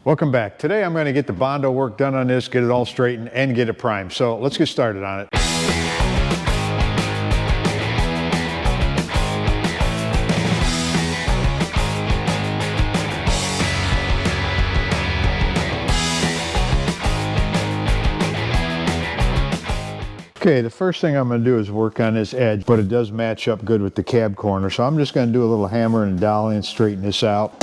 Welcome back. Today I'm going to get the Bondo work done on this, get it all straightened, and get it primed. So let's get started on it. Okay, the first thing I'm going to do is work on this edge, but it does match up good with the cab corner. So I'm just going to do a little hammer and dolly and straighten this out.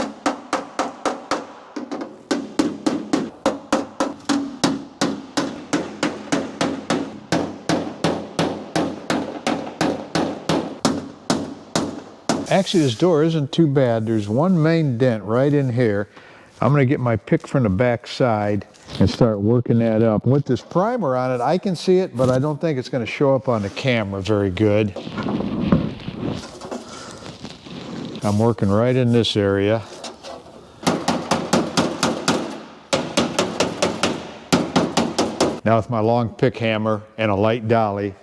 Actually, this door isn't too bad. There's one main dent right in here. I'm going to get my pick from the back side and start working that up. With this primer on it, I can see it, but I don't think it's going to show up on the camera very good. I'm working right in this area. Now with my long pick hammer and a light dolly,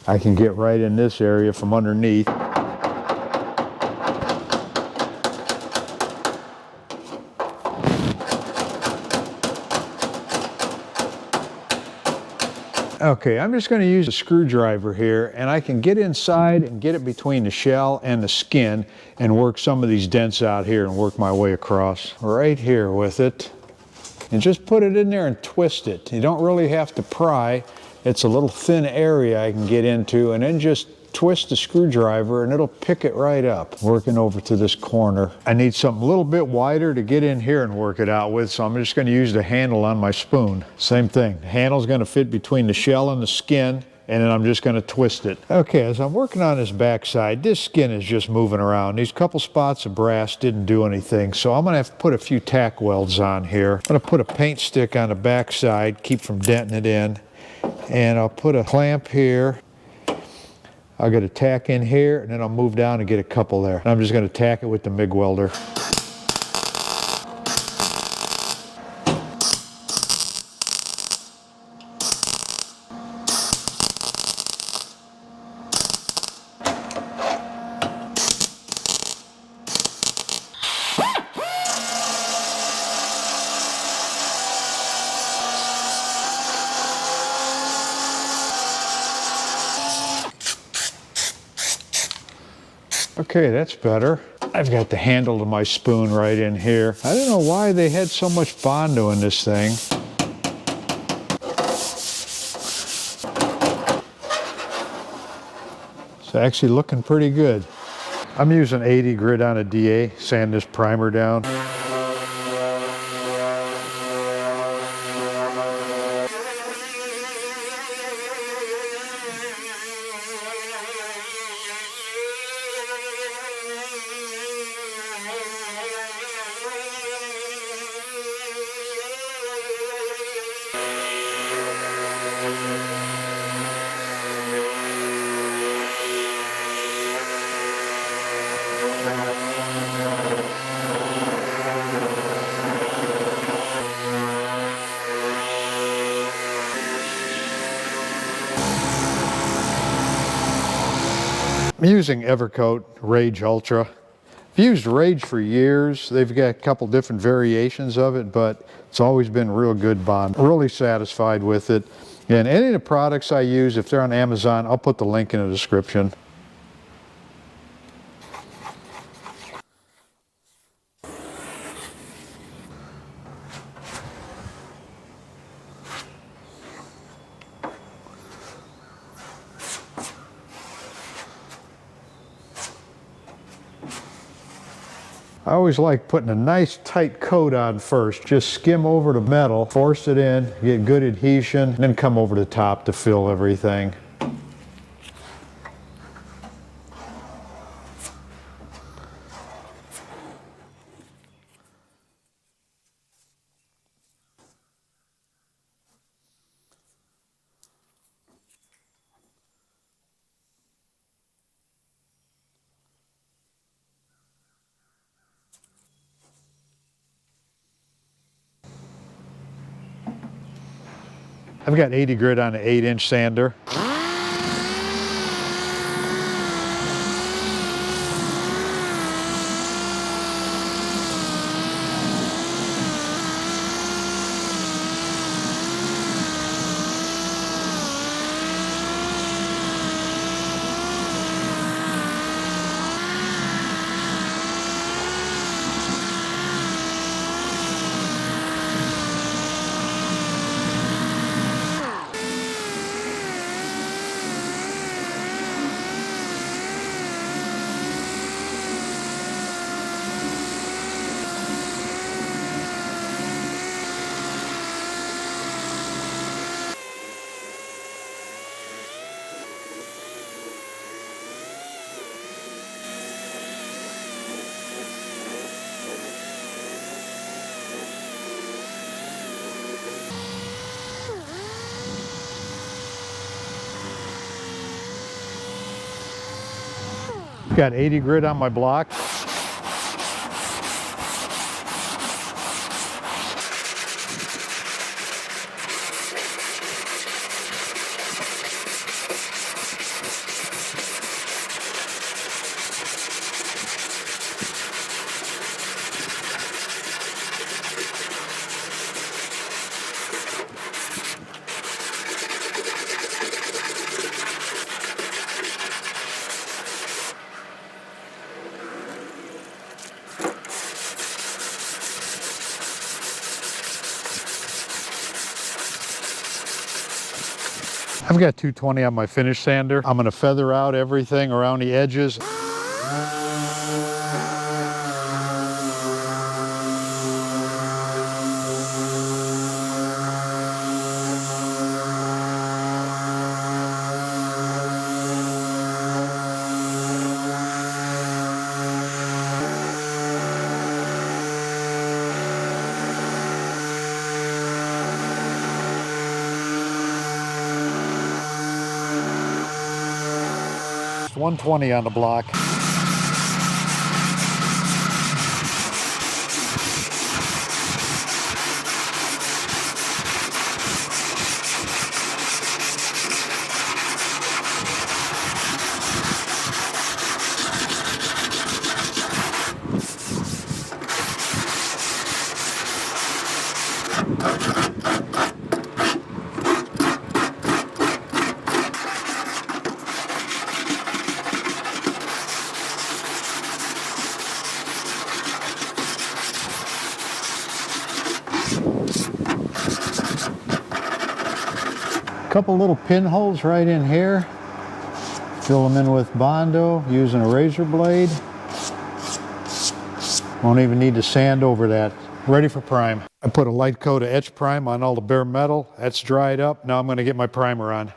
I can get right in this area from underneath. Okay, I'm just going to use a screwdriver here, and I can get inside and get it between the shell and the skin and work some of these dents out here and work my way across right here with it. And just put it in there and twist it. You don't really have to pry. It's a little thin area I can get into, and then just twist the screwdriver and it'll pick it right up. Working over to this corner. I need something a little bit wider to get in here and work it out with, so I'm just going to use the handle on my spoon. Same thing. The handle's going to fit between the shell and the skin, and then I'm just going to twist it. Okay, as I'm working on this backside, this skin is just moving around. These couple spots of brass didn't do anything, so I'm going to have to put a few tack welds on here. I'm going to put a paint stick on the backside, keep from denting it in, and I'll put a clamp here. I'll get a tack in here, and then I'll move down and get a couple there. And I'm just going to tack it with the MIG welder. Okay, that's better. I've got the handle of my spoon right in here. I don't know why they had so much Bondo in this thing. It's actually looking pretty good. I'm using 80 grit on a DA, sand this primer down. I'm using Evercoat Rage Ultra. I've used Rage for years. They've got a couple different variations of it, but it's always been real good bond. Really satisfied with it. And any of the products I use, if they're on Amazon, I'll put the link in the description. I always like putting a nice tight coat on first. Just skim over the metal, force it in, get good adhesion, and then come over the top to fill everything. I've got 80 grit on an 8-inch sander. Got 80 grit on my block. I've got 220 on my finish sander. I'm gonna feather out everything around the edges. It's 120 on the block. Couple little pinholes right in here. Fill them in with Bondo using a razor blade. Won't even need to sand over that. Ready for prime. I put a light coat of etch prime on all the bare metal. That's dried up. Now I'm going to get my primer on.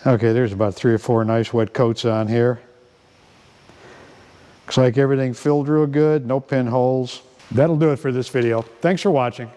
Okay, there's about 3 or 4 nice wet coats on here. Looks like everything filled real good, no pinholes. That'll do it for this video. Thanks for watching.